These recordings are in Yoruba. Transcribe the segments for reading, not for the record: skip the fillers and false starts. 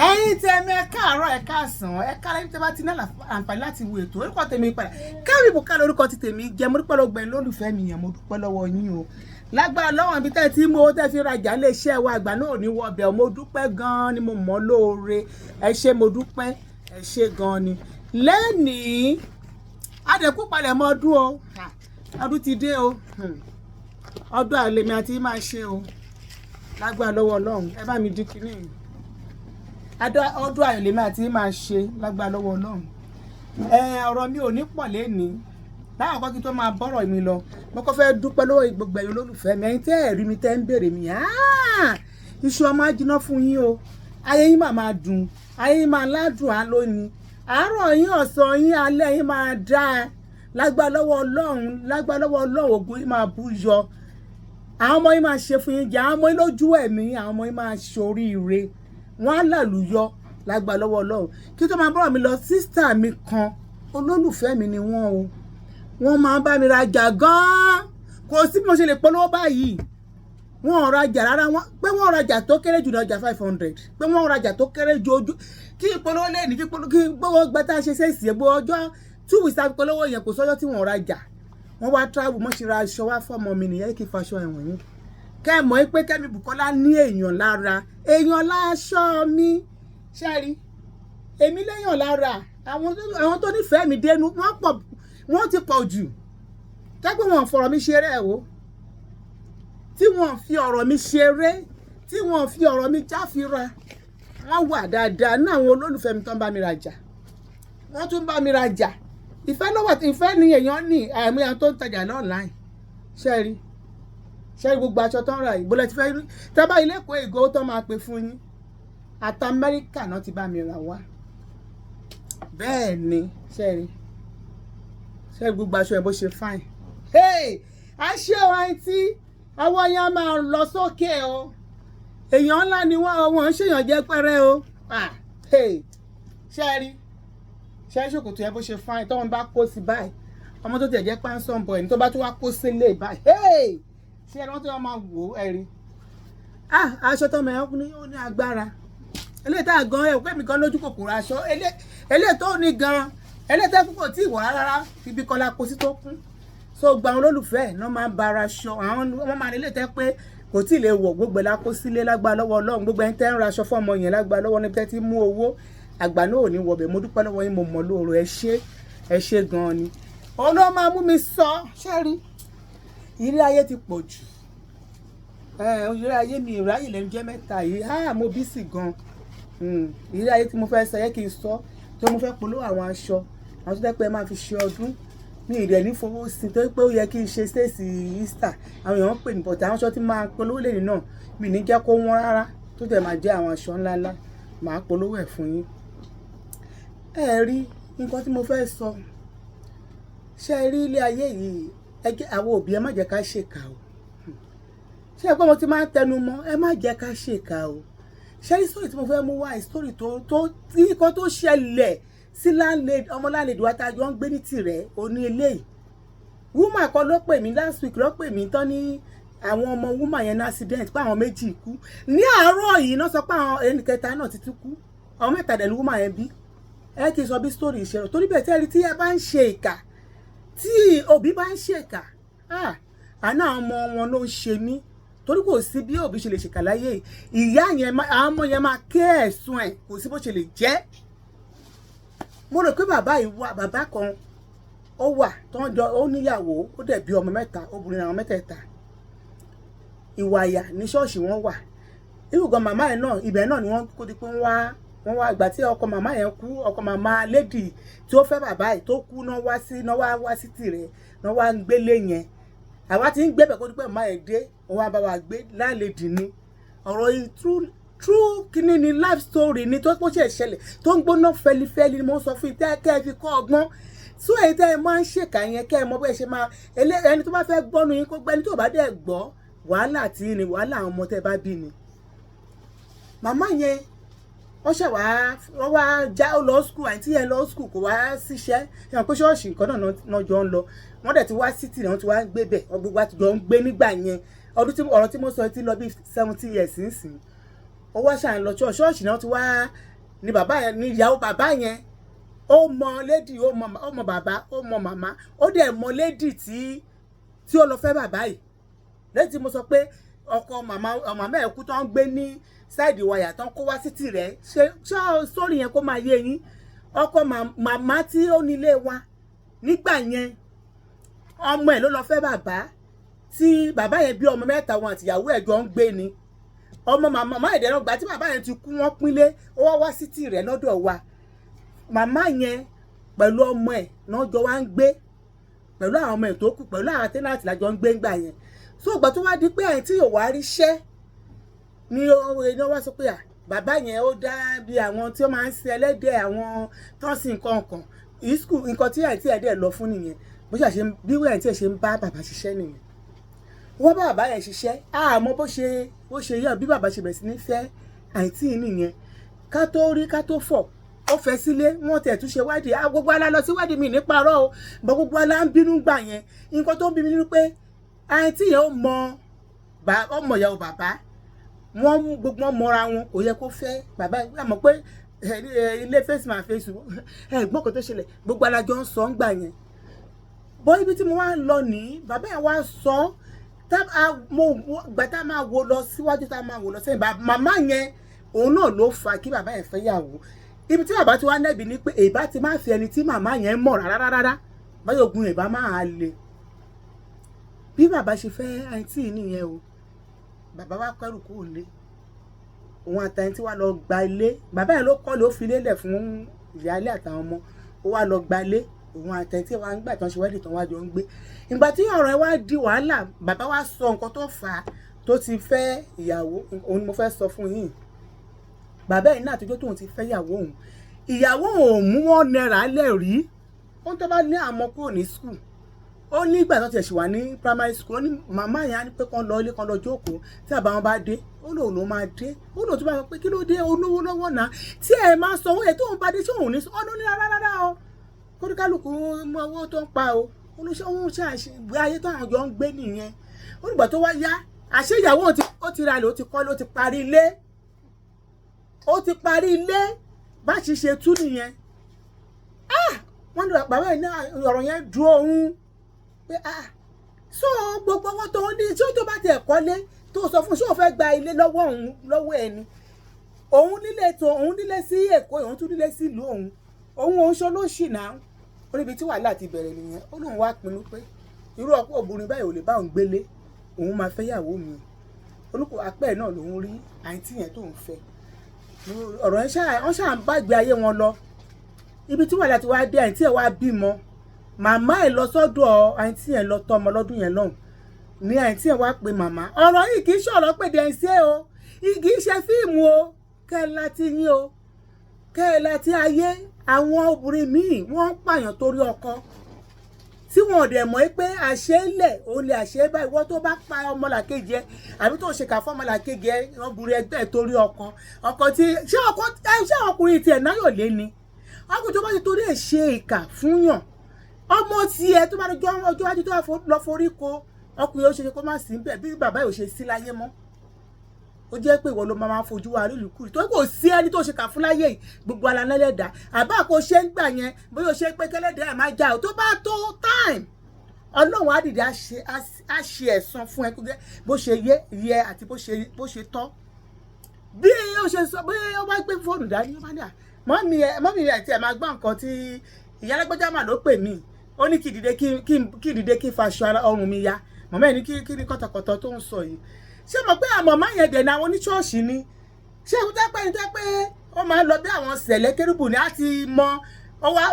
ẹ̀yin tèmi ẹ káàárọ̀ ẹ káàsán ẹ káàlẹ́ tí bá ti ní àǹfààní láti wo ètò orúkọ tèmi padà káàrí bò ká lórúkọ ti tèmi jẹ́ mo dúpẹ́ lọ́gbẹ̀ẹ́ lólùfẹ́ mi yẹn mo dúpẹ́ lọ́wọ́ yín o lágbára lọ́wọ́ ibi tẹ́ ti mú owó tẹ́ fi rajà lé iṣẹ́ wa àgbà náà ò ní wọ ọbẹ̀ mo dúpẹ́ gan-an ni mo mọ̀ lóore ẹ ṣé mo dúpẹ́ ẹ ṣé gan-an ni lẹ́nìí adẹ̀kú palẹ̀ mọ́ ọdún o ọdún ti dé o ọdún àlèmí àti máa ṣe o lágbára lọ́wọ́ Ọlọ́run ẹ bá mi dín kínní ọdún àlèmí àti máa ṣe lágbára lọ́wọ́ Ọlọ́run ọ̀rọ̀ mi ò ní pọ̀ lẹ́nìí láwọn kan kí tó máa bọ́rọ̀ mi lọ mo kọ́ fẹ́ dúpẹ́ lọ́wọ́ gbogbo ẹ̀yin olólùfẹ́ mi ẹ̀yin tẹ́ ẹ̀ rí mi tẹ́ ń béèrè mi iṣu ọmọ ajiná fún yín o ayé yín máa dùn ayé yín máa ládùn á lónìí àárọ̀ yín ọ̀sán yín alẹ́ yín máa dáa lágbára lọ́wọ́ Ọlọ́run ògùn yín máa bú yọ àwọn ọmọ yín máa ṣe fún yín jẹ àwọn ọmọ yín lójú ẹ̀mí àwọn ọmọ yín máa ṣoríire wọ́n á làlùyọ lágbára lọ́wọ́ Ọlọ́run kí tó máa bọ́rọ̀ mi lọ sísítà mi kan olólùfẹ́ mi ni wọ́n o wọ́n máa ń bá mi rajà gan-an kò sí bí mo ṣe lè polówó báyìí wọ́n ò rajà rárá pé wọ́n rajà tó kéré jù ní ọjà 500 pé wọ́n rajà tó kéré ju ojú kí ìpolówó lè ní kí gbogbo gbẹ́tà ṣe ṣe ìsì ẹ̀bù ọjọ́ 2 weeks àti polówó yẹn kò sọ́jọ́ tí wọ́n rajà wọ́n wá travel mọ́ ṣe ra aṣọ wá fọ́mọ mi nìyẹn kí n faṣọ ẹ̀wọ̀n yín kẹ́ ẹ̀ mọ̀ pé Kẹ́mi Bùkọ́lá ní èèyàn lára èèyàn láṣọ mi ṣẹ́rí èmi léèyàn lára àwọn tó nífẹ̀ẹ́ mi dénú wọ́n ti pọ̀ jù tẹ́gbẹ́ wọn fọ̀rọ̀ mi ṣeré ẹ̀ wò tí wọ́n fi ọ̀rọ̀ mi ṣeré tí wọ́n fi ọ̀rọ̀ mi jáfira wọ́n wà dáadáa ní àwọn olólùfẹ́ mi tó ń bá mi rajà wọ́n tún bá mi rajà ìfẹ́ lọ́wọ́ ìfẹ́ ni èèyàn ní àìmọye tó ń tajà online ṣẹ́rí gbogbo aṣọ tó ń ra ìbólẹ̀ ti fẹ́ rí tẹ́bá ilé ẹ̀kọ́ ìgò tó máa pè fún yín àti Amẹ́ríkà náà ti bá mi rà wá bẹ́ẹ̀ ni ṣẹ́rí gbogbo aṣọ ẹ̀ bó ṣe fine aṣọ àìtí ọwọ́ yẹn máa lọ sókè o èèyàn ńlá ni wọ́n ṣèyàn jẹ́ pẹ́rẹ́ o ṣẹ́rí ṣòkòtò ẹ̀ bó ṣe fine tọ́wọ́n bá kó sí báyìí ọmọ tó tẹ̀ jẹ́ pánṣọ́n bọ̀ ẹni tó bá tó wá kó sílé báyìí ṣé ẹni wọ́n tó máa wò ó ẹ̀rí aṣọ tọmọ ẹ̀ ó ní agbára eléyìí tá a gan ẹ̀ pé mi gan lójú kòkòrò aṣọ eléyìí tó ní gan ẹlẹ́tẹ́ púpọ̀ tí ìwọ̀ rárá ibi kọlá kó sí tó kún so gba àwọn olólùfẹ́ náà máa ń bara aṣọ àwọn ọmọ máa nílé tẹ́ pé kò tí ì lè wọ̀ gbogbo ẹ̀ lákó sílé lágbára lọ́wọ́ Ọlọ́run gbogbo ẹ̀ ń tẹ́ ń ra aṣọ fún ọmọ yẹn lágbára lọ́wọ́ níbi tẹ́ ti mú owó àgbà náà ò ní wọbẹ̀ mo dúpẹ́ lọ́wọ́ yín mo mọ̀ lóore ẹ ṣé gan-an ni òun ló máa mú mi sọ ṣẹ́rí ìrírí ayé ti pọ̀ jù ìrírí ayé mi ìráyè lẹ́nu jẹ́ mẹ́ta yìí mo bí sì gan ìrírí ayé tí mo fẹ́ sọ yẹ kí n sọ tó mo fẹ́ polówó àwọn aṣọ àwọn tó tẹ́ pé máa fi ṣe ọdún ní ìrẹ̀ ní fowó sí tó pé ó yẹ kí n ṣe stéèsì Easter àwọn èèyàn pè ní bọ̀tà àwọn aṣọ tí máa polówó lè náà mi ní jẹ́ kó wọ́n rárá tó tẹ̀ máa jẹ́ àwọn aṣọ ńláńlá máa polówó ẹ̀ fún yín rí nǹkan tí mo fẹ́ sọ ṣe rí ilé ayé yìí àwọn òbí ẹ má jẹ́ ká ṣèkà o ṣé ẹ pé mo ti máa ń tẹnu mọ́ ẹ má jẹ́ ká ṣèkà o ṣe rí sórí tí mo fẹ́ mú wá ìsórí nǹkan tó ṣẹlẹ̀ sí ọmọ láńlẹ́dì wa tá a jọ ń gbé ní tirẹ̀ oní eléyìí wúmà kan ló pè mí last week ló pè mí tán ní àwọn ọmọ wúmà yẹn ní accident pé àwọn méjì kú ní àárọ̀ yìí náà sọ pé àwọn ẹnì kẹta náà ti tún kú àwọn mẹ́ta dẹ̀ ní wúmà yẹn bí ẹ kì í sọ bí story ìṣẹ̀rọ̀ torí bẹ́ẹ̀ tẹ́rí tí ẹ bá ń ṣe ìkà tí òbí bá ń ṣe ìkà àná àwọn ọmọ wọn ló ń ṣe mí torí kò sí bí òbí ṣe lè ṣèkà láyé ìyá yẹn àwọn ọmọ yẹn máa ké ẹ̀sùn ẹ̀ kò sí bó ṣe lè jẹ́ mo rò pé bàbá kan ó wà tó ń jọ ó níyàwó ó dẹ̀ bí ọmọ mẹ́ta obìnrin àwọn mẹ́tẹ̀ẹ̀ta ìwà àyà ní ṣọ́ọ̀ṣì wọn wà irúgan màmá yẹn náà ibẹ̀ náà ni wọ́n kó di pé wọ́n wá ìgbà tí ọkọ màmá yẹn kú ọkọ màmá lady tí ó fẹ́ bàbá yìí tó kú náà wá sí tirẹ̀ náà wá ń gbélé yẹn àwa ti ń gbébẹ̀ kó di pé màmá yẹn dé òun wá bá wa gbé láńlẹ́dì ni ọ̀rọ̀ yìí true kíní ni life story ni tó pọ̀ ṣe ṣẹlẹ̀ tó ń gbóná fẹlifẹli ni mo sọ fún ìtẹ́ kẹ́ ẹ fi kọ́ ọgbọ́n tó èyí tẹ́ ẹ máa ń ṣèkà yẹn kẹ́ ẹ mọ bẹ́ẹ̀ ṣe máa ẹni tó bá fẹ́ gbọ́nu yín kó gbẹ́ni tó bá dẹ̀ gbọ́ wàhálà tí ni wàhálà àwọn ọmọ tẹ́ bá bí ni. màmá yẹn wọ́n wá já ó lọ skul àti yẹn lọ skul kò wá síṣẹ́ ẹ̀wọ̀n pé ṣọ́ọ̀ṣì nǹkan náà jọ ń lọ wọ́n dẹ̀ ti wá sítì náà ti wá gbé bẹ̀ gbogbo àti jọ ń gbé nígbà yẹn ọ̀rọ̀ tí mo sọ ti lọ bí 70 years nísìnyí ó wá ṣàn lọ ṣọ́ọ̀ṣì náà ti wá ní bàbá yẹn ní ìyàwó bàbá yẹn ó mọ lady ó mọ bàbá ó mọ màmá ó dẹ̀ mọ lady tí ó lọ fẹ́ bàbá yìí lẹ́yìn tí mo sọ pé ọkọ màmá ẹ̀ kú tó ń gbé ní sáìdì wáyà tó ń kó wá sí tìrẹ ṣé sórí yẹn kó máa yé yín ọkọ màmá tí ó nílé wa nígbà yẹn ọmọ ẹ̀ ló lọ fẹ́ bàbá tí bàbá yẹn bí ọmọ mẹ́ta wọn àtìyàwó ẹ̀ jọ ń gbé ni ọmọ màmá ìdẹ́rọ̀ gbà tí bàbá yẹn ti kú wọ́n pínlé ó wá sí tìrẹ lọ́dọ̀ wa màmá yẹn pẹ̀lú ọmọ ẹ̀ náà jọ wá ń gbé pẹ̀lú àwọn ọmọ ẹ̀ tó kù pẹ̀lú àwọn tẹ́nàtì lájọ ń gbé ńgbà yẹn so ìgbà tó wá di pé àyìn tí yóò wá ríṣẹ́ ni èèyàn wá sọ pé bàbá yẹn ó dá bí àwọn tí ó máa ń sin ẹlẹ́dẹ̀ àwọn tó ń sin nǹkan kan ìskul nǹkan tí àyìn tí ẹ̀ dẹ̀ lọ fún nìyẹn bó ṣe bí àyìn tí ẹ̀ ṣe ń bá bàbá ṣiṣẹ́ nìyẹn wọ́n bá bàbá yẹn ṣiṣẹ́ àmọ́ bó ṣe yàn bí bàbá ṣe bẹ̀rẹ̀ sí ní fẹ́ àyìn tí nìyẹn ká tó rí ká tó fọ̀ ó fẹ́ sílé wọ́n tẹ̀ tún ṣe wádìí gbogbo alá lọ sí wádìí mi níparọ́ o bọ́ gbogbo alá ń bínú gbà yẹn nǹkan tó ń bí mi nínú pé àǹtí yẹn ó mọ ìyàwó bàbá wọ́n gbogbo wọn mọra wọn kò yẹ kó fẹ́ bàbá yẹn àmọ́ pé ilé face man face ẹ̀gbọ́n kan tó ṣẹlẹ̀ gbogbo alájọ ń sọ ń gbà yẹn bọ́ ibi tí mo wá ń lọ nìí bàbá yẹn wá sọ gbà tá máa wo lọ síwájú tá máa wo lọ sẹ́yìn màmá yẹn òun náà ló fà kí bàbá yẹn fẹ́ yàwó ibi tí bàbá ti wá nẹ́bi ni pé èbá ti máa fi ẹni tí màmá yẹn mọ̀ rárá báyọ̀ ogun ìbá máa le bí bàbá ṣe fẹ́ àǹtí nìyẹn o bàbá wa kẹ́rù kúrò lé òun àtàǹtí wa lọ gba ilé bàbá yẹn ló kọ́ ló fi lélẹ̀ fún ìyáálé àtàwọn ọmọ ó wá lọ gba ilé òun àtàǹtí wa ń gbà tán ṣe wẹ́ẹ̀dì tán wá jọ ń gbé ìgbà tí ọ̀rọ̀ ẹ wá di wàhálà bàbá wa sọ nǹkan tó fà á tó ti fẹ́ ìyàwó òun ni mo fẹ́ sọ fún yín bàbá yìí náà àtijọ́ tóun ti fẹ́ ìyàwó òun mú wọn náírà lẹ̀ rí wọ́n tó bá ní àmọ́ kúrò ní skul ó ní ìgbà tó ti ẹ̀sìn wà ní primary school ó ní màmá yẹn á ní pé kán lọ ilé kan lọ jókòó tí àbá wọn bá dé ó lóun ló máa dé ó lóun tó bá sọ pé kí ló dé olówó lọ́wọ́ náà tí ẹ máa sọ owó yẹn tóun bá dé tí òun ní sọ ọ́nà ní rárá o kóríkálùkù mọ owó tó ń pa o olóṣèlú òun ṣe àṣìgbé ayé tó àwọn jọ ń gbé nìyẹn ó nígbà tó wá yá àṣẹ ìyàwó ó ti ralẹ̀ ó ti kọ́lé ó ti parí ilé bá ṣe ṣe tú nìyẹn wọ́n ní bàbá yìí náà ọ̀rọ̀ yẹn dúró òun pé so gbogbo owó tó ní tí ó tó bá tiẹ̀ kọ́lé tó sọ fún ṣé o fẹ́ gba ilé lọ́wọ́ ẹni òun nílé sí Èkó òun tún nílé sí ìlú òun ṣó ló ṣì náà ó níbi tí wàhálà ti bẹ̀rẹ̀ nìyẹn ó lóun wá pinnu pé irú ọ̀pọ̀ obìnrin báyìí ò lè bá òun gbélé òun máa fẹ́ yàwó mi olùkọ́ apẹ́ náà lòun rí àǹtí yẹn tó ń fẹ́ ọ̀rọ̀ yẹn wọ́n ṣáà ń bàgbé ayé wọn lọ ibi tí wàhálà ti wá dé àǹtí ẹ̀ wá bímọ màmá ẹ̀ lọ sọ́dọ̀ àǹtí ẹ̀ lọ tọ́ ọmọ lọ́dún yẹn lọ́hùn ní àǹtí ẹ̀ wá pe màmá ọ̀rọ̀ yìí kì í ṣọ̀rọ̀ pèdè ẹ̀ṣẹ́ o kì í ṣe fíìmù o kẹ́ ẹ láti yín o kẹ́ ẹ láti ayé àwọn obìnrin míì wọ́n ń pààyàn torí ọkọ tí wọn ò dẹ̀ mọ̀ pé àṣẹ lẹ̀ òun lè àṣẹ báyìí wọ́n tó bá pa ọmọlàkejì ẹ àbí tó ṣe kà fún ọmọlàkejì ẹ ọkùnrin ẹgbẹ́ torí ọkọ tí ṣé ọkùnrin tiẹ̀ náà yóò lé ni ọkùnrin tó bá ti torí ẹ̀ ṣe ìkà fún yàn ọmọ tiẹ̀ tó bá ọjọ́ wájú tó lọ forí ko ọkùnrin ó ṣe kó má sí bẹ́ẹ̀ bí bàbá yóò ṣe sí láyé mọ́ ó jẹ́ pé ìwọ ló máa fojú wa rí lùkúrì tó kò sí ẹni tó ṣe kà fún láyé yìí gbogbo ara lẹ́lẹ́dà àbá kò ṣe ń gbà yẹn bóyá o ṣe pé kẹ́lẹ́dà ẹ̀ máa já o tó bá tó time ọlọ́run á dìde á ṣe ẹ̀san fún ẹ bó ṣe yẹ àti bó ṣe tọ́ bí ó ṣe sọ bí ó bá gbé fóònù dání ó bá ní mọ́mí ẹ̀ tí ẹ̀ máa gbọ́ nǹkan tí ìyá alágbèjà mà ló pè mí ó ní kí dìde kí faṣọ ọrùn mi ya mọ̀mọ́ ẹ̀ ní kí ni kọ́tọ̀kọ́tọ̀ tó ń sọ yìí ṣé mo pé àmọ́ máa yẹn dẹ̀nà àwọn oníṣọ́ọ̀ṣì ni ṣé kó tẹ́ pé ní tẹ́ pé ó máa ń lọ bí àwọn sẹ̀lẹ̀ kérúbù ní á ti mọ ọwọ́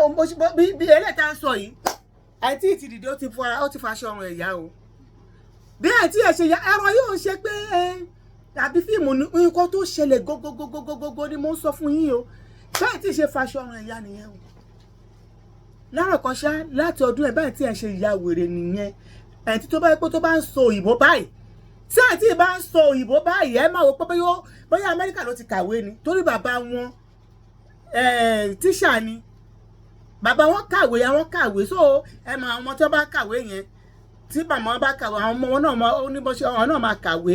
bí ẹlẹ́ta ń sọ yìí àìtí ìtìdìdì ó ti faṣọ ọrùn ẹ̀yà o bí àìtí ẹ̀ ṣe ya ẹ̀rọ yóò ṣe pé àbí fíìmù nǹkan tó ṣẹlẹ̀ gógógógógógó ni mo ń sọ fún yín o ṣé àìtí ṣe faṣọ ọrùn ẹ̀yà nìyẹn o lárọ̀ kan ṣá láti ọdún ẹ̀ báyìí tí ẹ̀ ṣe ìyá wèrè nìyẹn àìtí tó bá yẹ pé tó bá ń sọ òyìnbó báyìí tí àǹtí bá ń sọ òyìnbó báyìí ẹ máa wò pé bóyá Amẹ́ríkà ló ti kàwé ni torí bàbá wọn tíṣà ni bàbá wọn kàwé àwọn kàwé so ẹ mọ àwọn ọmọ tí wọn bá kàwé yẹn tí màmá wọn bá kàwé àwọn ọmọ wọn náà ó ní bó ṣe àwọn náà máa kàwé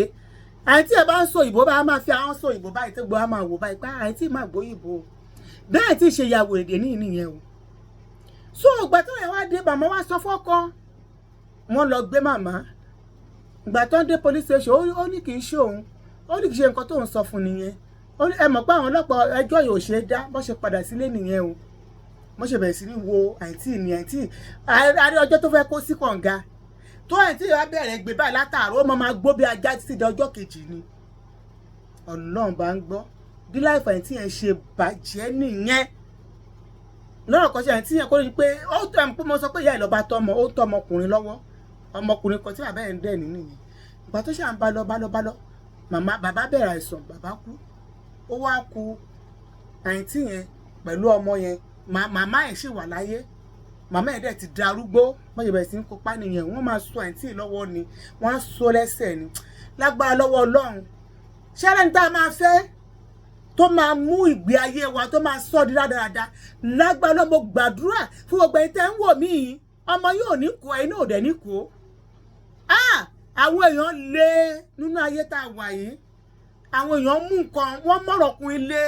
àǹtí ẹ̀ bá ń sọ ìbò bá máa fi àwọn sọ ìbò báyìí tó gbọ́ á máa wò báyìí pé àǹtí máa gbọ́ ìbò bẹ́ẹ̀ tí ṣe ìyàwó èdè ní ìnìyẹn o. so ìgbà tó yẹ wá dé màmá wá sọ fọ́kọ wọn lọ gbé màmá ìgbà tó ń dé police station ó ní kì í ṣe òun ó ní kì í ṣe nǹkan tó ń sọ fún nìyẹn ó ní ẹ mọ̀ pé àwọn ọlọ́pàá ẹjọ́ yóò ṣe é dá bó ṣe padà sílé nìyẹn o mo ṣe bẹ̀rẹ̀ sí ní wo àǹtí ní àǹtí àrí ọjọ́ tó fẹ́ kó sí kànga tó àǹtí yóò bẹ̀rẹ̀ gbé báyìí látàárọ̀ ó máa gbó bí ajá títí di ọjọ́ kejì ni Ọlọ́run bá ń gbọ́ bí láìpẹ́ àǹtí yẹn ṣe bàjẹ́ nìyẹn lọ́rọ̀ kan ṣe àǹtí yẹn kó ní pé ó tó ẹ̀ pé mo sọ pé ìyá ìlọ́ba tọmọ ó tọ́ ọmọkùnrin lọ́wọ́ ọmọkùnrin kan tí bàbá ẹ̀ ń dẹ̀ nínú yẹn ìgbà tó ṣe à ń bá lọ màmá bàbá bẹ̀rẹ̀ àìsàn bàbá kú ó wá ku àǹtí yẹn pẹ̀lú ọmọ yẹn màmá ẹ̀ ṣì wà láyé màmá ẹ̀ dẹ̀ ti darúgbó wọ́n ṣe bẹ̀rẹ̀ sí ń kópa nìyẹn wọ́n máa so àǹtí lọ́wọ́ ni wọ́n á so lẹ́sẹ̀ ni lágbára lọ́wọ́ Ọlọ́run ṣẹ́rẹ́ ní tá a máa fẹ́ tó máa mú ìgbé ayé wa tó máa sọ di rádaràda lágbára lọ́mọ gbàdúrà fún gbogbo ẹni tẹ́ ń wò mí ọmọ yóò ní kó ẹni náà dẹ̀ ní kó àwọn èèyàn lé nínú ayé tá a wà yìí àwọn èèyàn mú nǹkan wọ́n mọ̀rọ̀ kún ilé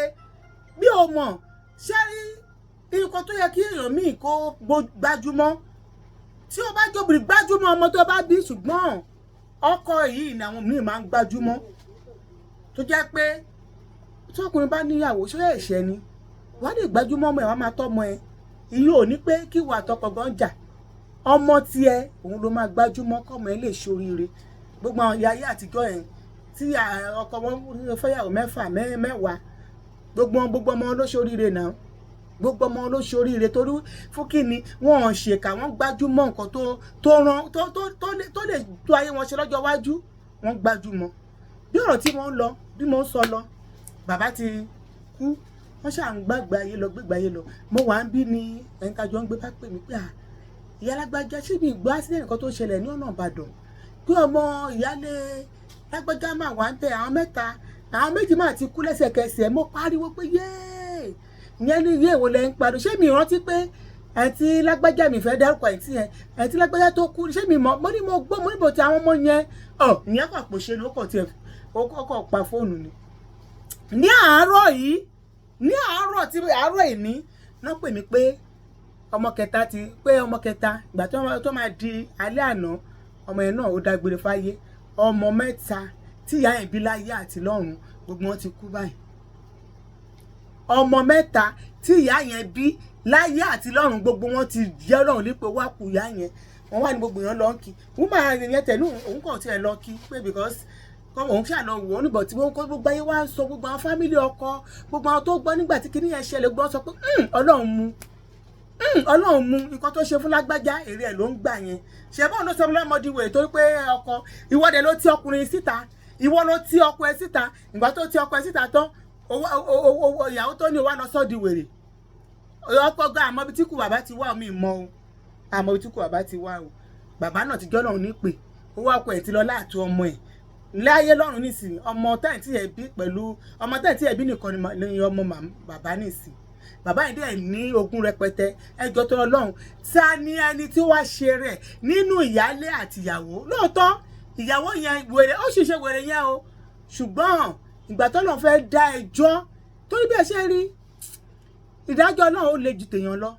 bí o mọ̀ ṣẹ́rí nǹkan tó yẹ kí èèyàn míì kó gbájúmọ́ tí o bá jóbìrì gbájúmọ́ ọmọ tó bá bí ṣùgbọ́n ọkọ yìí ni àwọn míì máa ń gbájúmọ́ tó jẹ́ pé tí ọkùnrin bá níyàwó ṣó ẹ̀ṣẹ̀ ni wàá lè gbájúmọ́ ọmọ ẹ̀ wàá máa tọ́mọ ẹ̀ ìyẹn ò ní pé kí wà tọkọ gan jà ọmọ tiẹ̀ òun ló máa gbájúmọ́ kọ́mọ ẹ̀ lè ṣoríire gbogbo àwọn ìyá ayé àtijọ́ yẹn tí ọkọ wọn fẹ́yàwó mẹ́fà mẹ́wàá gbogbo ọmọ ló ṣoríire náà gbogbo ọmọ ló ṣoríire torí fún kíni wọn ò ṣèkà wọn gbájúmọ́ nǹkan tó lè tó ayé wọn ṣe lọ́jọ́ iwájú wọn gbájúmọ́ bí ọ̀rọ̀ tí wọ́n ń lọ bí mo ń sọ lọ bàbá ti kú wọ́n ṣáà ń gbàgbé ayé lọ mo wà ń bí ni ẹ̀ka jọ ń gbé bá pè mí pé ìyá alágbájá ṣé mi gbọ́ accident kan tó ṣẹlẹ̀ ní ọ̀nà Ìbàdàn pé ọmọ ìyálé lágbájá máa wà ń bẹ àwọn mẹ́ta àwọn méjì máa ti kú lẹ́sẹ̀kẹsẹ̀ mo pariwo pé yéè ìyẹn ní ilé ìwò lẹ́yìn pariwo ṣé mi rántí pé àǹtí lágbájá mi fẹ́ dárúkọ àǹtí yẹn àǹtí lágbájá tó kú ṣé mi mọ̀ mo ní mo gbọ́ mo níbo tí àwọn ọmọ yẹn ìyẹn kò pòṣe ni ó kọ̀ tiẹ̀ ó kọ̀ pa fóònù ni ní àárọ̀ yìí ní àárọ̀ ìní náà pè mí pé ọmọ kẹta ìgbà tó máa di alẹ́ àná ọmọ yẹn náà ó dágbére fáyé ọmọ mẹ́ta tí ìyá yẹn bí láyé àti lọ́run gbogbo wọn ti kú báyìí ọmọ mẹ́ta tí ìyá yẹn bí láyé àti lọ́run gbogbo wọn ti jẹ́ Ọlọ́run lípò wá kú ìyá yẹn wọ́n wà ní gbogbo yẹn lọ ń kí wọ́n máa rìn yẹn tẹ̀lé òun kàn tiẹ̀ lọ kí pé because òun ṣáà lọ wò ó níbọ̀ tí wọ́n kọ́ gbogbo ayé wá ń sọ gbogbo àwọn fámìlì ọkọ gbogbo àwọn tó gbọ́ nígbà tí kinní yẹn ṣẹlẹ̀ gbọ́ sọ pé Ọlọ́run mú nǹkan tó ṣe fún lágbájá èrè ẹ̀ ló ń gbà yẹn ṣe báwọn ló sọ fún lọ́mọdé wèrè torí pé ọkọ ìwọ́de ló ti ọkùnrin síta ìwọ ló ti ọkọ ẹ síta ìgbà tó ti ọkọ ẹ síta tán ìyàwó tó ní o wá lọ sọ́ di wèrè ọkọ gan àmọ́ bí tí kù bàbá ti wá omi ìmọ̀ o àmọ́ bí tí kù bàbá ti wá o bàbá náà ti jọ́ lọ́run nípè ó wá ọkọ ẹ̀ ti lọ láàtú ọmọ ẹ̀ láyé lọ́run nísìnyí ọmọ tẹ́ǹtì ẹ̀ bí pẹ̀lú ọmọ tẹ́ǹtì ẹ̀ bí nìkan ni ọmọ bàbá nísìnyí bàbá yìí dẹ̀ ní ogún rẹpẹtẹ ẹjọ́ tó Ọlọ́run ta ni ẹni tí wàá ṣe rẹ̀ nínú ìyálé àti ìyàwó lóòótọ́ ìyàwó yẹn wèrè ó sì ṣe wèrè yẹn o ṣùgbọ́n ìgbà tó lọ́n fẹ́ dá ẹjọ́ torí bí ẹ ṣe rí ìdájọ́ náà ó le ju tèèyàn lọ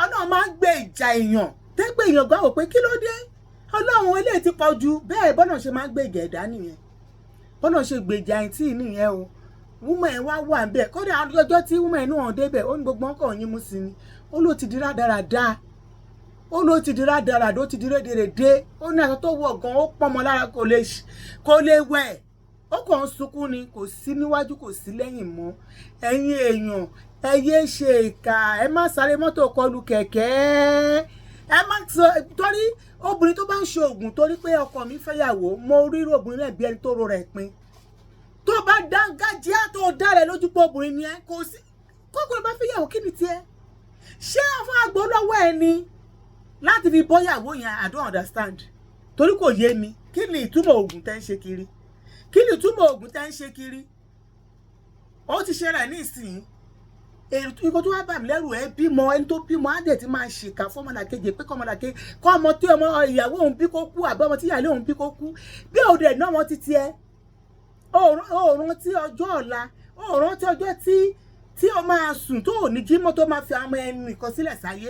Ọlọ́run máa ń gbé ìjà èèyàn tẹ́gbẹ́ èèyàn gbà wò pé kí ló dé Ọlọ́run eléyìí ti pọ̀ ju bẹ́ẹ̀ bọ́nà ṣe máa ń gbé ìjà ẹ̀dá nìyẹn bọ́nà ṣe gbèjà ẹ̀ǹtì nìyẹn o wúmọ̀ ẹ̀ wá wà ń bẹ̀ kódà ọjọ́ tí wúmọ̀ ẹ̀ náà débẹ̀ ó ní gbogbo ọkọ̀ yín mú sí ni ó ló ti di rádaràda ó ló ti di rádaràda ó ti di rédèrèdè ó ní aṣọ tó wọ̀ gan ó pọ́nmọ lára kò lè wẹ̀ ó kàn ń sunkún ni kò sí níwájú kò sí lẹ́yìn mọ́ ẹ̀yin èèyàn ẹ yé ṣe ìkà ẹ má sáré mọ́tò kọlù kẹ̀kẹ́ ẹ má sọ torí obìnrin tó bá ń ṣe oògùn torí pé ọkọ mi fẹ́yàwó mo rí obìnrin náà bí ẹni tó ro rẹ̀ pin tó bá dángájíá tó dá rẹ̀ lójú pé obìnrin ni ẹ kò sí kókòrò bá fẹ́yàwó kí ni tiẹ̀ ṣé fún àgbo lọ́wọ́ ẹ ni láti fi bọ́yàwó yẹn I don't understand torí kò yé mi kí ni ìtumọ̀ oògùn tẹ́ ń ṣe kiri kí ni ìtumọ̀ oògùn tẹ́ ń ṣe kiri ó ti ṣe rẹ̀ ní ìsìn nǹkan tó wá bà mí lẹ́rù ẹ bímọ ẹni tó bímọ á dẹ̀ ti máa ṣèkà fún ọmọlàkejì pé kọ́ ọmọlàkejì kọ́ ọmọ tí ọmọ ìyàwó òun bí kó kú àbí ọmọ tí ìyàlẹ́ òun bí kó kú bí òde ẹ̀ náà wọ́n ti tiẹ̀ òòrùn tí ọjọ́ ọ̀la òòrùn tí ọjọ́ tí ó máa sùn tó ò ní jímọ̀ tó máa fi àwọn ẹni nìkan sílẹ̀ sáyé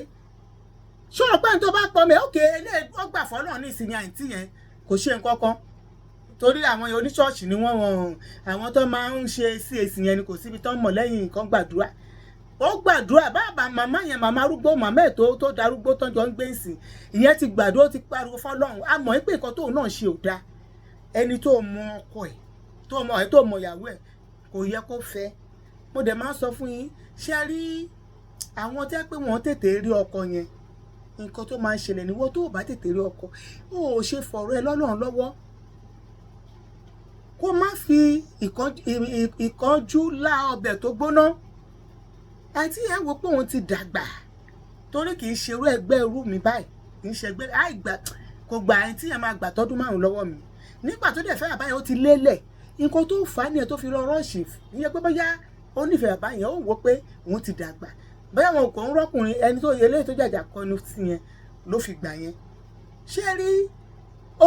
ṣọ́ọ̀ pé ní tó bá pọ̀ mẹ́ òkè eléyìí ó gbà fọ́lọ́ ní ìsìn àǹtí yẹn kò ṣe nǹkan kan torí àwọn oníṣọ́ọ̀ṣì ni wọ́n àwọn tó máa ń ṣe sí èsì yẹn ni kò síbi tó ń mọ̀ lẹ́yìn nǹkan gbàdúrà ó gbàdúrà bàbá màmá yẹn màmá arúgbó màmá ẹ̀ tó darúgbó tó jọ ń gbé ìsìn ìyẹn ti gbàdúrà ó ti pariwo fọ́lọ́run a mọ̀ pé nǹkan tóun náà ṣe ò dáa ẹni tó mọ ọkọ ẹ̀ tó mọ ìyàwó ẹ̀ kò yẹ kó fẹ́ mo dẹ̀ máa ń sọ fún yín ṣe rí àwọn tẹ́ pé wọ́n tètè rí ọkọ yẹn nǹkan tó máa ń ṣẹlẹ̀ níwọ tó bá tètè rí ọkọ ó ṣe fọ̀rọ̀ ẹ lọ́lọ́run lọ́wọ́ kó má fi ìkánjú lá ọbẹ̀ tó gbóná àti ẹ wo pé òun ti dàgbà torí kì í ṣe irú ẹgbẹ́ irú mi báyìí kì í ṣe ẹgbẹ́ àìgbà kò gbà ẹ tí ẹ máa gbà tọ́dún márùn lọ́wọ́ mi nígbà tó dẹ̀ fẹ́ àbáyé ó ti lélẹ̀ nǹkan tó fà á nìyẹn tó fi rọrọ́ ṣì ìyẹn pé bóyá ó nífẹ̀ẹ́ àbáyé ó wò pé òun ti dàgbà bóyá wọn kò ń rọ́kùnrin ẹni tó yẹlé tó jàjà kọnu sí yẹn ló fi gbà yẹn ṣé rí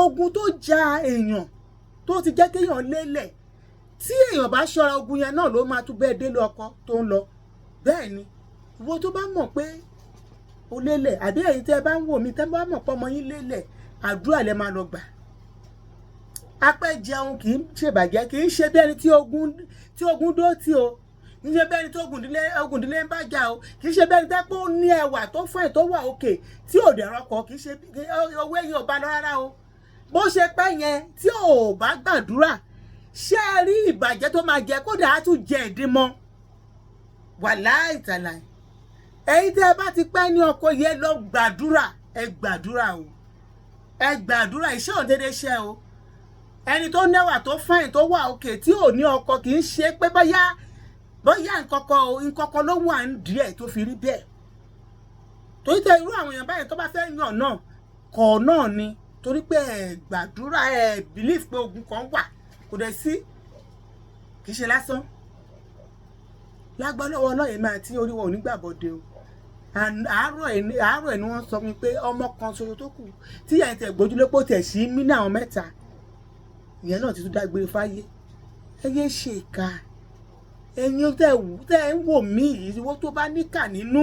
ogun tó ja èèyàn tó ti jẹ́ kéèyàn lélẹ̀ tí èèyàn bá ṣọ́ra ogun yẹn náà ló máa tún bẹ́ẹ̀ délé ọkọ tó ń lọ bẹ́ẹ̀ ni ìwọ tó bá mọ̀ pé o lélẹ̀ àbí ẹ̀yin tẹ́ bá ń wò mí tẹ́ bá mọ̀ pé ọmọ yín lélẹ̀ àdúrà lẹ máa lọ gbà apẹ́ jẹun kì í ṣèbàjẹ́ kì í ṣe bí ẹni tí ogun dó tí o kì í ṣe bí ẹni tí ogun ìdílé ń bá jà o kì í ṣe bí ẹni tẹ́ pé ó ní ẹwà tó fẹ́ tó wà òkè tí ò dẹ̀ rọkọ̀ kì í ṣe owó ẹ̀yìn ò bá lọ rárá o bó ṣe pẹ́ yẹn tí ò bá gbàdúrà ṣé ẹ rí ìbàjẹ́ tó máa jẹ kódà á tún jẹ ìdímọ́ wàláì tàláì ẹ̀yin tẹ́ bá ti pẹ́ ní ọkọ yẹn lọ gbàdúrà ẹ gbàdúrà o ẹ gbàdúrà iṣẹ́ ò déédéé ṣe o ẹni tó nẹ́wà tó fáìn tó wà òkè tí ò ní ọkọ kì í ṣe pé bóyá nǹkankan ló wà ń díẹ̀ tó fi rí bẹ́ẹ̀ torí tẹ irú àwọn èèyàn báyìí tó bá fẹ́ yàn náà kọ̀ náà ni torí pé ẹ gbàdúrà ẹ bìlíf pé ogun kan wà kò dẹ̀ sí kì í ṣe lásán lágbọ́n lọ́wọ́ ọlọ́yẹ̀ máa tí oríwọ̀ onígbàbọ̀dé o àárọ̀ ẹ̀ ni wọ́n sọ mi pé ọmọ kan ṣoṣo tó kù tí ìyá ìtẹ̀ gbójúlé pò tẹ̀ sí mí ní àwọn mẹ́ta ìyẹn náà ti tún dágbére fáyé ẹ yé ṣe ìka ẹ̀yin tẹ́ ń wò mí ìwọ tó bá níkà nínú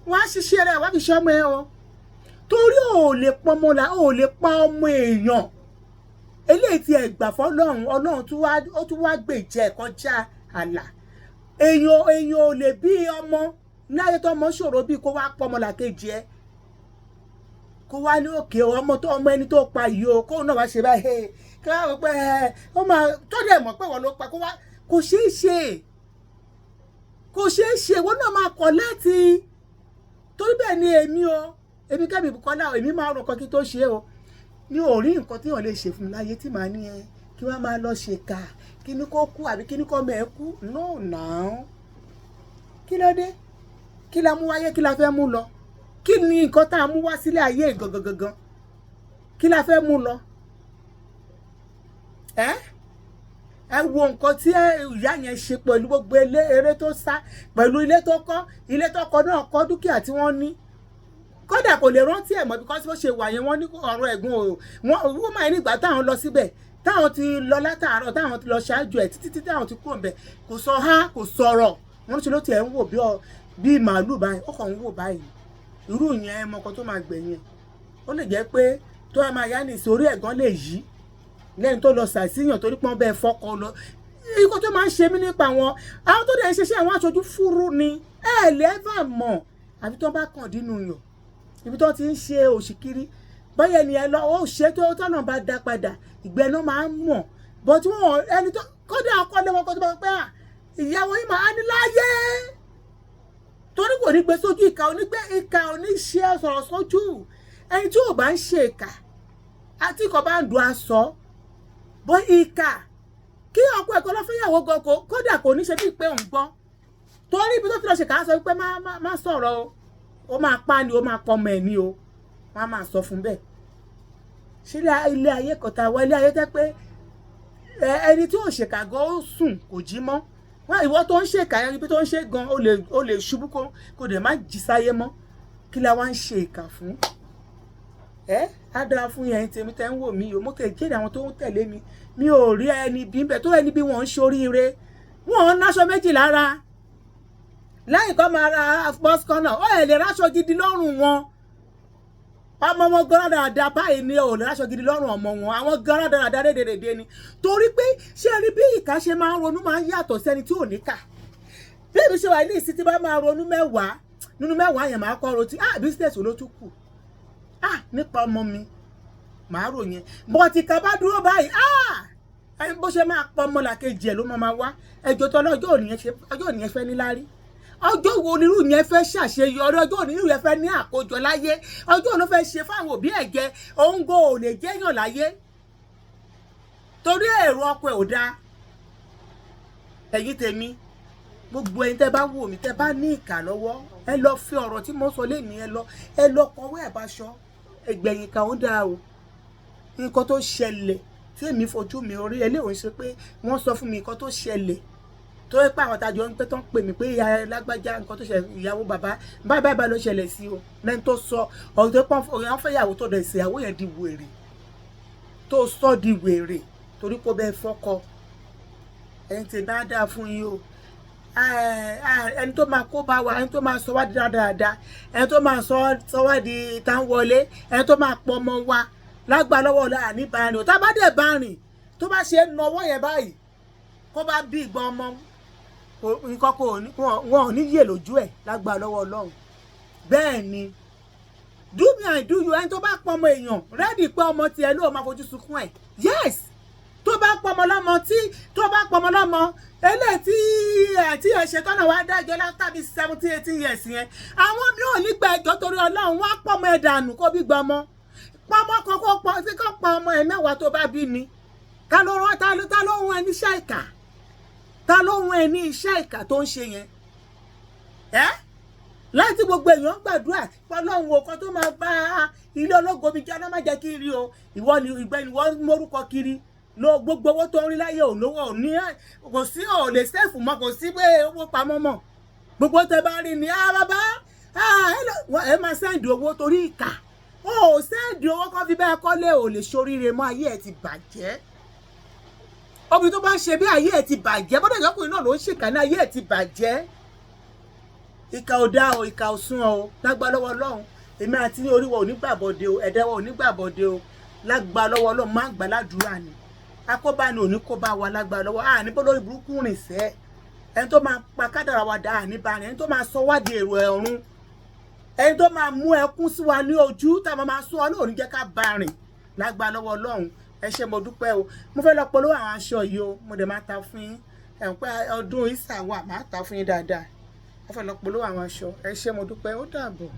wọ́n á ṣiṣẹ́ rẹ̀ wá fi ṣe ọmọ ẹ o torí ò lè pọn ọmọ là ò lè pa ọmọ èèyàn eléyìí tí ẹ gbà fọ́lọ́run Ọlọ́run ó tún wá gbèjẹ kọjá àlà èèyàn ò lè bí ọmọ láyé tó ọmọ ṣòro bí kó wá pọ̀ ọmọ làkejì ẹ kó wá ní òkè ọmọ ẹni tó pa yìí o kó náà wá ṣe báyìí kí wọ́n wọ pé ó máa tó dẹ̀ mọ̀ pé wọ́n ló pa kò ṣeé ṣe wọ́n náà máa kọ̀ láti torí bẹ́ẹ̀ ni èmi Kẹ́mi Bùkọ́lá èmi máa rò kan kí tó ṣe o ní ò rí nǹkan tí wọ́n lè ṣe fún mi láyé tí màá ní kí wọ́n máa lọ ṣèkà kí ni kó kú àbí kí ni kó mẹ́ kú no now kí ló dé kí la mú wáyé kí la fẹ́ mú lọ kí ni nǹkan tá a mú wá sílé ayé gangan kí la fẹ́ mú lọ ẹ wo nǹkan tí ìyá yẹn ṣe pẹ̀lú gbogbo eré tó sá pẹ̀lú ilé tó kọ́ náà kọ́ dúkìá tí wọ́n ní kódà kò lè rántí ẹ̀ mọ́ because bó ṣe wà yẹn wọ́n ní ọ̀rọ̀ ẹ̀gbọ́n wọ́n máa nígbà táwọn lọ síbẹ̀ táwọn ti lọ látàárọ̀ táwọn ti lọ ṣáájú ẹ̀ títí táwọn ti kúrò ńbẹ̀ kò sọ kò sọ̀rọ̀ wọ́n ṣe ló tiẹ̀ ń wò bí màálù báyìí ó kàn ń wò báyìí irú yẹn ẹ mọ̀kan tó máa gbẹ̀yìn ó lè jẹ́ pé tó ẹ máa yá ní ìsórí ẹ̀gán lè yí lẹ́yìn tó lọ ṣàìsíyàn torí pọ́n bẹ́ẹ̀ fọ́kọ lọ ikú tó máa ń ṣe mí nípa wọn àwọn tó dẹ̀ ń ṣiṣẹ́ àwọn aṣojú fúru ni ẹ lẹ́ẹ̀fà mọ̀ àbí tó bá kàn dínú yàn ibi tó ti ń ṣe òṣìkiri báyẹn ni ẹ lọ ó ṣe tó tọ́nà bá dá padà ìgbẹ́ náà máa ń mọ̀ bọ́ tí wọ́n ẹni tó kọ́dà ọkọ lẹ́wọ́n kọ́ tó bá pẹ́ ìyàwó yìí máa ní láyé torí kò ní gbé sójú ìka oníṣẹ́ sọ̀rọ̀ sójú ẹni tí ò bá ń ṣe ìka àti ìkọ̀ bá ń dùn aṣọ bọ́ ìka kí ọkọ ẹ̀kọ́ lọ fẹ́yàwó gọkọ kódà kò ní ṣe bí pé òun gbọ́ torí ibi tó ti lọ ṣe kà á sọ pé má sọ̀rọ̀ o ó máa pa ni ó máa pọ̀ ọmọ ẹ̀ ní o wọ́n á máa sọ fún bẹ́ẹ̀ ṣé ilé ayé kọ̀tà wọ ilé ayé tẹ́ pé ẹni tí ò ṣèkà gan ó sùn kò jí mọ́ wá ìwọ tó ń ṣe ìkà yẹn ibi tó ń ṣe gan ó lè ṣubú kó dẹ̀ má jí sáyé mọ́ kí la wá ń ṣe ìkà fún á dára fún yẹn tèmi tẹ́ ń wò mí o mo tẹ̀ jẹ́rìí àwọn tó ń tẹ̀lé mi mi ò rí ẹni bí ń bẹ̀ tó ẹni bí wọ́n ń ṣoríire wọ́n ń náṣọ méjì lára lẹ́yìn kan máa ra bọ́sikọ́nà ó lè ráṣọ gidi lọ́rùn wọn ọmọ wọn gan dáadáa báyìí ni ò lè ráṣọ gidi lọ́rùn ọmọ wọn àwọn gan dáadáa rédèrèdè ni torí pé ṣé rí bí ìka ṣe máa ń ronú máa ń yàtọ̀ sẹ́ni tí ò ní kà bí èmi ṣe wà ní ìsìn tí bá máa ronú mẹ́wàá nínú mẹ́wàá yẹn máa kọ́ rotí business ló tún kù nípa ọmọ mi màá rò yẹn bọ́ọ̀tì ká bá dúró báyìí ẹni bó ṣe máa pọ̀ ọmọ làkejì ẹ̀ ló máa wá ẹjọ́ tó lọ́jọ́ òní yẹn fẹ́ níláárí ọjọ́ wo onírú yẹn fẹ́ ṣàṣeyọrí ọjọ́ onírú yẹn fẹ́ ní àkójọ láyé ọjọ́ òun ló fẹ́ ṣe fáwọn òbí ẹ̀ jẹ òǹgò ò lè jẹ́yàn láyé torí èrò ọkọ ẹ̀ ò dáa ẹ̀yin tèmi gbogbo ẹ̀yin tẹ́ bá wò mí tẹ́ bá ní ìkà lọ́wọ́ ẹ lọ fi ọ̀rọ̀ tí mo sọ lẹ́nu ẹ lọ kọwé ẹ̀ bá ṣọ ẹgbẹ̀yìn kan ó dáa o nǹkan tó ṣẹlẹ̀ tí èmi fojú mi orí eléwọ̀n ṣe pé wọ́n sọ fún mi nǹkan tó ṣẹlẹ̀ tó yẹ pé àwọn tajọ ń pẹ́ tó ń pè mí pé ìyá lágbájá nǹkan tó ṣẹlẹ̀ ìyàwó bàbá báyìí ló ṣẹlẹ̀ sí o lẹ́ni tó sọ ọ̀rọ̀ tó pọ́n ọ̀rọ̀ fẹ́ ìyàwó tó dẹ̀ sí ìyàwó yẹn di wèrè tó sọ di wèrè torí kó bẹ́ẹ̀ fọ́kọ ẹni tí bá dáa fún yín o ẹni tó máa kó bá wa ẹni tó máa sọ wá di dáadáa ẹni tó máa sọ wá di tá ń wọlé ẹni tó máa pọ̀ ọmọ wa lágbà lọ́wọ́ ọ̀la àní bá rìn ò tá bá dẹ̀ bá rìn tó bá ṣe ń nawọ́ yẹn báyìí kó bá bí ìgbọ́n ọmọ nǹkan kò wọn ò ní yè lójú ẹ̀ lágbà lọ́wọ́ Ọlọ́run bẹ́ẹ̀ ni do me and do you ẹni tó bá pọ̀ ọmọ èèyàn rẹ́dì pé ọmọ tiẹ̀ ló máa fojú sunkún ẹ̀ yes tó bá pọ̀ ọmọ lọ́mọ eléyìí tí ẹ̀ ṣe tọ́nà wá dájọ́ látàbí 17-18 years yẹn àwọn mi ò ní gba ẹjọ́ torí Ọlọ́run wá pọ̀ ọmọ ẹ̀ dànù kó bí gbọmọ pọmọ kọ́kọ́ pọ̀ sí kọ́ pa ọmọ ẹ̀ mẹ́wàá tó bá bí mi ta ló rún ẹni iṣẹ́ ìkà ta ló rún ẹni iṣẹ́ ìkà tó ń ṣe yẹn láti gbogbo èèyàn gbàdúrà Ọlọ́run wo kan tó máa bá ilé ológo mi jẹ́ ọlọ́mọ jẹ́ kí n rí o ìwọ ni ìgbẹ́ni wọ́n mórúkọ kiri lo gbogbo owó tó ń rí láyé òlówó òní kò sí ò lè sẹ́ẹ̀fù mọ́ kò sí pé owó pamọ́ mọ́ gbogbo tẹ bá rí ni bàbá ẹ máa sẹ́ǹdì owó torí ìkà ó sẹ́ǹdì owó kan fi bẹ́ẹ̀ kọ́lé ò lè ṣoríire mọ́ ayé ẹ̀ ti bàjẹ́ obìnrin tó bá ń ṣe bí ayé ẹ̀ ti bàjẹ́ bọ́dọ̀ ìjọkùnrin náà ló ń ṣèkà ní ayé ẹ̀ ti bàjẹ́ ìkà ò dá o ìkà ò sún ọ lágbà lọ́wọ́ Ọlọ́run èmi àti ní oríwọ̀ onígbàbọ̀dé o ẹ̀dẹ́wọ̀ onígbàbọ̀dé o lágbà lọ́wọ́ Ọlọ́run máa ń gbà ládùúrà ni akóbá ni òní kó bá wa lágbà lọ́wọ́ àní bó lórí burúkú rìn sẹ́ ẹni tó máa pa kádàrà wa dá àní bá rìn ẹni tó máa sọ wá di èrò ẹ̀rún ẹni tó máa mú ẹkún sí wa ní ojú táwọn máa sún Ọlọ́run jẹ́ ká bá rìn lágbà lọ́wọ́ Ọlọ́run ẹ ṣé mo dúpẹ́ o mo fẹ́ lọ polówó àwọn aṣọ yìí o mo dẹ̀ máa ta fún yín ẹ̀ ń pẹ́ ọdún ìsà wà máa ta fún yín dáadáa mo fẹ́ lọ polówó àwọn aṣọ ẹ ṣé mo dúpẹ́ ó dàbọ̀.